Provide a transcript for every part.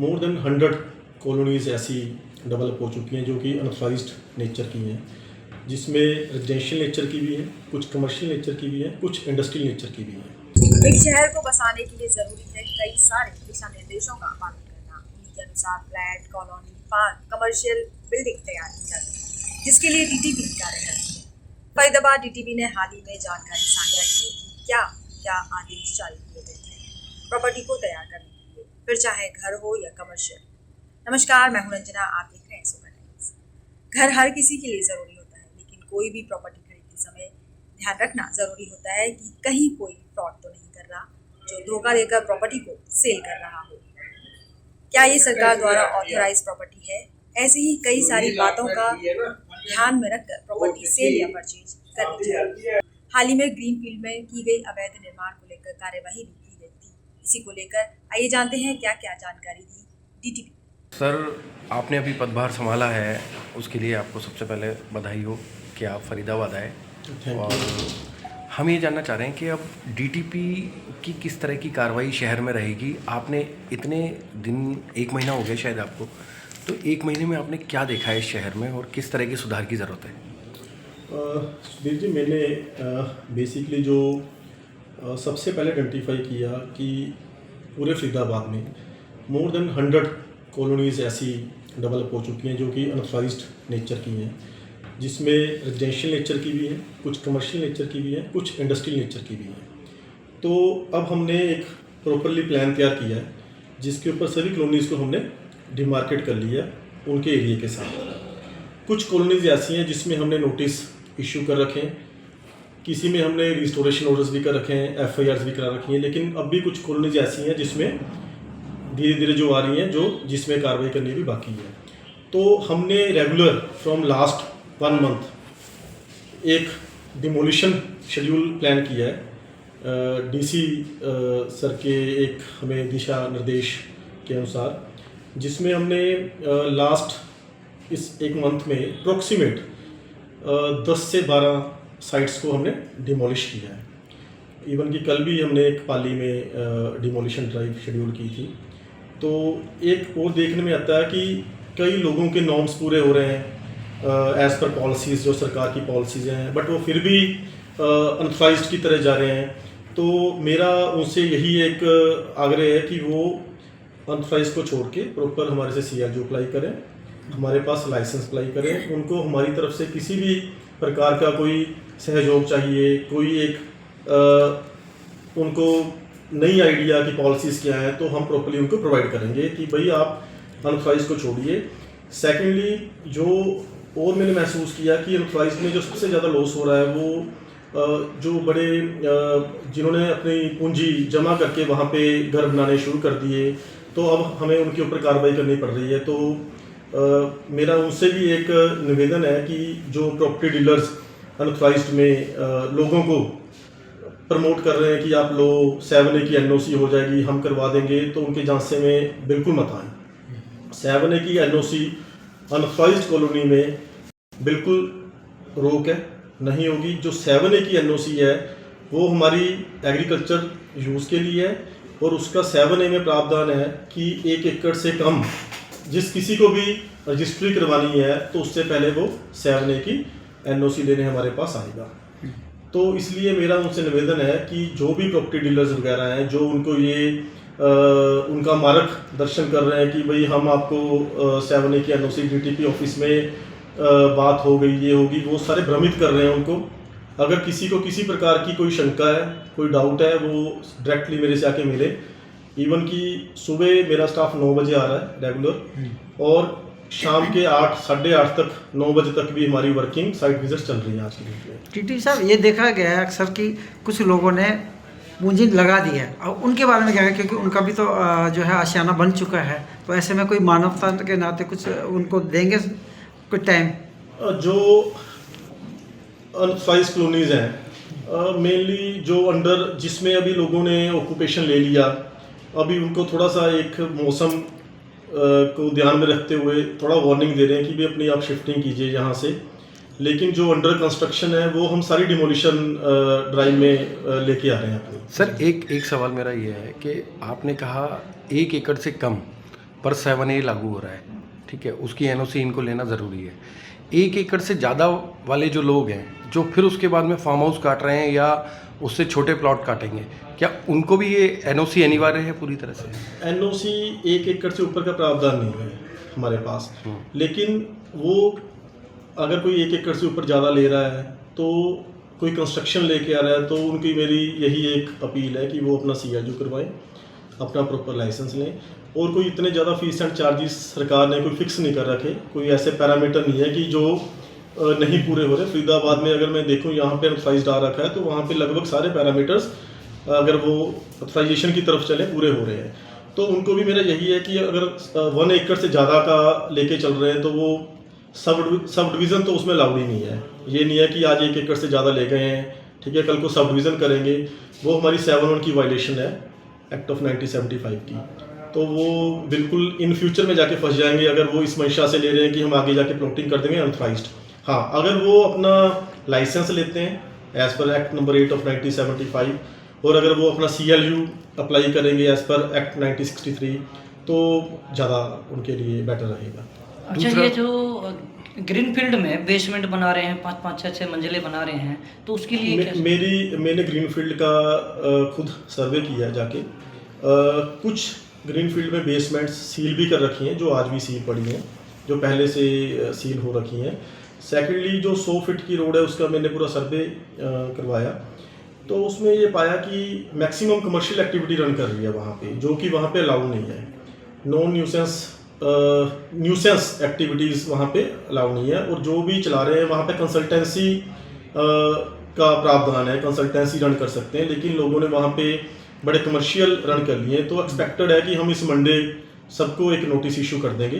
More than 100 colonies ऐसी develop हो चुकी हैं जो कि अनऑथराइज्ड नेचर की हैं, जिसमें रेजिडेंशियल नेचर की भी हैं, कुछ कमर्शियल नेचर की भी हैं, कुछ इंडस्ट्रियल नेचर की भी हैं। एक शहर को बसाने के लिए जरूरी है कई सारे दिशा निर्देशों का पालन करना। उन्हीं के अनुसार flat, colony, park, commercial building तैयार की जाती है, जिसके लिए डीटीपी कार्य करती है। फरीदाबाद डीटीपी ने हाल ही में जानकारी साझा की कि क्या क्या आदेश जारी किए गए हैं प्रॉपर्टी को तैयार करने के लिए, फिर चाहे घर हो या कमर्शियल। नमस्कार, मैं हूं रंजना, आप देख रहे हैं सुपर टाइम्स। घर हर किसी के लिए जरूरी होता है, लेकिन कोई भी प्रॉपर्टी खरीदते समय ध्यान रखना जरूरी होता है कि कहीं कोई फ्रॉड तो नहीं कर रहा जो धोखा देकर प्रॉपर्टी को सेल कर रहा हो। क्या ये सरकार द्वारा ऑथराइज प्रॉपर्टी है? ऐसी ही कई सारी बातों का ध्यान में रखकर प्रॉपर्टी सेल या परचेज करनी चाहिए। हाल ही में ग्रीनफील्ड में की गई अवैध निर्माण को लेकर कार्यवाही भी की गई थी। इसी को लेकर आइए जानते हैं क्या क्या जानकारी दी डीटीपी। सर, आपने अभी पदभार संभाला है, उसके लिए आपको सबसे पहले बधाई हो कि आप फरीदाबाद आए। और हम ये जानना चाह रहे हैं कि अब डीटीपी की किस तरह की कार्रवाई शहर में रहेगी। आपने इतने दिन, 1 महीना हो गया शायद आपको, तो 1 महीने में आपने क्या देखा है इस शहर में और किस तरह के सुधार की ज़रूरत है? सुधीर जी, मैंने बेसिकली जो सबसे पहले आइडेंटिफाई किया कि पूरे फरीदाबाद में मोर देन 100 कॉलोनीज़ ऐसी डेवलप हो चुकी हैं जो कि अनऑथराइज्ड नेचर की हैं, जिसमें रेजिडेंशियल नेचर की भी हैं, कुछ कमर्शियल नेचर की भी हैं, कुछ इंडस्ट्रियल नेचर की भी हैं। तो अब हमने एक प्रॉपरली प्लान तैयार किया है जिसके ऊपर सभी कॉलोनीज़ को हमने डिमार्केट कर लिया उनके एरिया के साथ। कुछ कॉलोनीज़ ऐसी हैं जिसमें हमने नोटिस इशू कर रखे हैं, किसी में हमने रिस्टोरेशन ऑर्डर्स भी कर रखे हैं, FIRs भी करा रखी हैं, लेकिन अब भी कुछ कॉलोनीज़ ऐसी हैं जिसमें धीरे धीरे जो आ रही हैं जिसमें कार्रवाई करनी भी बाकी है। तो हमने रेगुलर फ्रॉम लास्ट 1 मंथ एक डिमोलिशन शेड्यूल प्लान किया है DC सर के एक हमें दिशा निर्देश के अनुसार, जिसमें हमने लास्ट इस 1 मंथ में अप्रोक्सीमेट 10 से 12 साइट्स को हमने डिमोलिश किया है। इवन कि कल भी हमने एक पाली में डिमोलिशन ड्राइव शेड्यूल की थी। तो एक और देखने में आता है कि कई लोगों के नॉर्म्स पूरे हो रहे हैं एज़ पर पॉलिसीज़, जो सरकार की पॉलिसीज़ हैं, बट वो फिर भी अनऑथराइज्ड की तरह जा रहे हैं। तो मेरा उनसे यही एक आग्रह है कि वो अनऑथराइज्ड को छोड़ के प्रॉपर हमारे से CRO अप्लाई करें, हमारे पास लाइसेंस अप्लाई करें। उनको हमारी तरफ से किसी भी प्रकार का कोई सहयोग चाहिए, कोई एक उनको नई आइडिया की पॉलिसीज़ क्या है, तो हम प्रॉपर्ली उनको प्रोवाइड करेंगे कि भाई आप अनऑथराइज्ड को छोड़िए। सेकेंडली, जो और मैंने महसूस किया कि अनऑथराइज्ड में जो सबसे ज़्यादा लॉस हो रहा है वो जो बड़े जिन्होंने अपनी पूंजी जमा करके वहाँ पे घर बनाने शुरू कर दिए, तो अब हमें उनके ऊपर कार्रवाई करनी पड़ रही है। तो मेरा उनसे भी एक निवेदन है कि जो प्रॉपर्टी डीलर्स अनऑथराइज्ड में लोगों को प्रमोट कर रहे हैं कि आप लो 7A की NOC हो जाएगी, हम करवा देंगे, तो उनके झांसे में बिल्कुल मत आए। 7A की NOC अनऑथराइज्ड कॉलोनी में बिल्कुल रोक है, नहीं होगी। जो 7A की NOC है वो हमारी एग्रीकल्चर यूज़ के लिए है, और उसका 7A में प्रावधान है कि 1 एकड़ से कम जिस किसी को भी रजिस्ट्री करवानी है तो उससे पहले वो 7A की NOC लेने हमारे पास आएगा। तो इसलिए मेरा उनसे निवेदन है कि जो भी प्रॉपर्टी डीलर्स वगैरह हैं, जो उनको ये उनका मार्गदर्शन कर रहे हैं कि भाई हम आपको 7A की NOC DTP ऑफिस में बात हो गई, ये होगी, वो सारे भ्रमित कर रहे हैं उनको। अगर किसी को किसी प्रकार की कोई शंका है, कोई डाउट है, वो डायरेक्टली मेरे से आके मिले। इवन कि सुबह मेरा स्टाफ 9 बजे आ रहा है रेगुलर, और शाम के 8, साढ़े 8 तक, 9 बजे तक भी हमारी वर्किंग साइट विजिट चल रही है आज की डेट में। टीटी साहब, ये देखा गया है अक्सर कि कुछ लोगों ने पूंजी लगा दी है, और उनके बारे में क्या है, क्योंकि उनका भी तो जो है आशियाना बन चुका है, तो ऐसे में कोई मानवता के नाते कुछ उनको देंगे कुछ टाइम? जो अनऑथराइज्ड कॉलोनीज़ हैं, मेनली जो अंडर जिसमें अभी लोगों ने ऑक्यूपेशन ले लिया, अभी उनको थोड़ा सा एक मौसम को ध्यान में रखते हुए थोड़ा वार्निंग दे रहे हैं कि भी अपनी आप शिफ्टिंग कीजिए यहाँ से। लेकिन जो अंडर कंस्ट्रक्शन है वो हम सारी डिमोलिशन ड्राइव में लेके आ रहे हैं अपनी। सर, एक सवाल मेरा ये है कि आपने कहा 1 एकड़ से कम, पर 7A लागू हो रहा है, ठीक है, उसकी NOC इनको लेना ज़रूरी है। 1 एकड़ से ज़्यादा वाले जो लोग हैं, जो फिर उसके बाद में फार्म हाउस काट रहे हैं या उससे छोटे प्लॉट काटेंगे, क्या उनको भी ये NOC अनिवार्य है पूरी तरह से? NOC 1 एकड़ से ऊपर का प्रावधान नहीं है हमारे पास, लेकिन वो अगर कोई 1 एकड़ से ऊपर ज़्यादा ले रहा है तो कोई कंस्ट्रक्शन लेके आ रहा है तो उनकी मेरी यही एक अपील है कि वो अपना CLU करवाएं, अपना प्रॉपर लाइसेंस लें, और कोई इतने ज़्यादा फीस एंड चार्जेस सरकार ने कोई फिक्स नहीं कर रखे, कोई ऐसे पैरामीटर नहीं है कि जो नहीं पूरे हो रहे। फरीदाबाद में अगर मैं देखूं यहाँ पे अथराइज्ड आ रखा है तो वहाँ पे लगभग सारे पैरामीटर्स अगर वो अथराइजेशन की तरफ चले पूरे हो रहे हैं। तो उनको भी मेरा यही है कि अगर 1 एकड़ से ज़्यादा का लेके चल रहे हैं तो वो सब डिवीज़न तो उसमें अलाउड ही नहीं है। ये नहीं है कि आज 1 एकड़ से ज़्यादा ले गए हैं, ठीक है, कल को सब डिवीज़न करेंगे, वो हमारी 7(1) की वायलेशन है एक्ट ऑफ 1975 की। तो वो बिल्कुल इन फ्यूचर में जाके फंस जाएंगे अगर वो इस मंशा से ले रहे हैं कि हम आगे जाके प्लॉटिंग कर देंगे अनऑथराइज्ड। हाँ, अगर वो अपना लाइसेंस लेते हैं as per act number 8 of 1975 और अगर वो अपना CLU अप्लाई करेंगे एज़ पर एक्ट 1963 तो ज़्यादा उनके लिए बेटर रहेगा। अच्छा, ये जो ग्रीन फील्ड में बेसमेंट बना रहे हैं, 5-5, 6-6 मंजिले बना रहे हैं, तो उसके लिए मैंने ग्रीन फील्ड का खुद सर्वे किया है जाके। कुछ ग्रीन फील्ड में बेसमेंट्स सील भी कर रखी हैं, जो आज भी सील पड़ी हैं, जो पहले से सील हो रखी हैं। सेकेंडली जो 100 फीट की रोड है उसका मैंने पूरा सर्वे करवाया, तो उसमें ये पाया कि मैक्सिमम कमर्शियल एक्टिविटी रन कर रही है वहाँ पे, जो कि वहाँ पे अलाउ नहीं है। नॉन न्यूसेंस एक्टिविटीज़ वहाँ पे अलाउ नहीं है, और जो भी चला रहे हैं वहाँ पे कंसल्टेंसी का प्रावधान है, कंसल्टेंसी रन कर सकते हैं, लेकिन लोगों ने वहाँ पे बड़े कमर्शियल रन कर लिए। तो एक्सपेक्टेड है कि हम इस मंडे सबको एक नोटिस इशू कर देंगे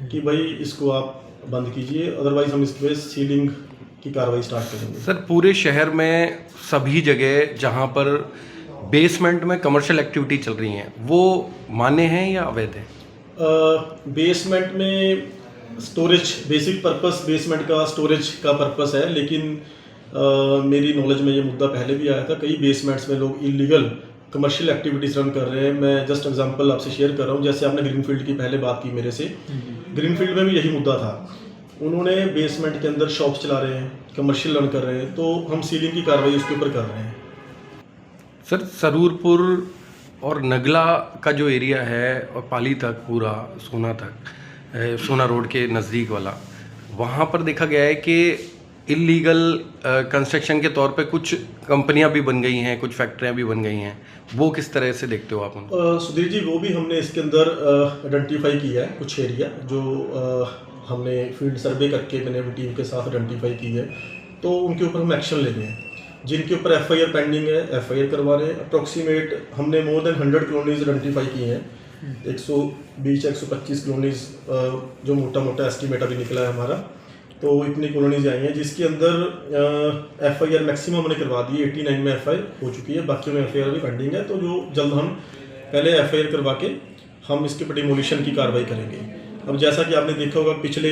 कि भाई इसको आप बंद कीजिए, अदरवाइज हम इसके सीलिंग की कार्रवाई स्टार्ट करेंगे। सर, पूरे शहर में सभी जगह जहाँ पर बेसमेंट में कमर्शियल एक्टिविटी चल रही हैं वो मान्य हैं या अवैध हैं? बेसमेंट में स्टोरेज, बेसिक पर्पस बेसमेंट का स्टोरेज का पर्पस है, लेकिन मेरी नॉलेज में ये मुद्दा पहले भी आया था। कई बेसमेंट्स में लोग इलीगल कमर्शियल एक्टिविटीज़ रन कर रहे हैं। मैं जस्ट एग्जांपल आपसे शेयर कर रहा हूँ, जैसे आपने ग्रीन फील्ड की पहले बात की मेरे से, ग्रीन फील्ड में भी यही मुद्दा था। उन्होंने बेसमेंट के अंदर शॉप्स चला रहे हैं, कमर्शियल रन कर रहे हैं, तो हम सीलिंग की कार्रवाई उसके ऊपर कर रहे हैं। सर, सरूरपुर और नगला का जो एरिया है और पाली तक पूरा सोना तक, सोना रोड के नज़दीक वाला, वहाँ पर देखा गया है कि इलीगल कंस्ट्रक्शन के तौर पे कुछ कंपनियां भी बन गई हैं, कुछ फैक्ट्रियां भी बन गई हैं। वो किस तरह से देखते हो आप उनको? सुधीर जी, वो भी हमने इसके अंदर आइडेंटिफाई किया है कुछ एरिया जो हमने फील्ड सर्वे करके मैंने टीम के साथ आइडेंटिफाई की है, तो उनके ऊपर हम एक्शन ले रहे हैं। जिनके ऊपर FIR पेंडिंग है, FIR करवा रहे हैं। अप्रॉक्सीमेट हमने मोर देन 100 कॉलोनीज आइडेंटिफाई की हैं, 120-125 कॉलोनीज जो मोटा मोटा एस्टिमेट अभी निकला है हमारा, तो इतनी कॉलोनीज आई हैं जिसके अंदर FIR मैक्सिमम हमने करवा दी है। 89 में FIR हो चुकी है, बाकी में FIR भी पेंडिंग है, तो जो जल्द हम पहले FIR करवा के हम इसके ऊपर डिमोलिशन की कार्रवाई करेंगे। अब जैसा कि आपने देखा होगा पिछले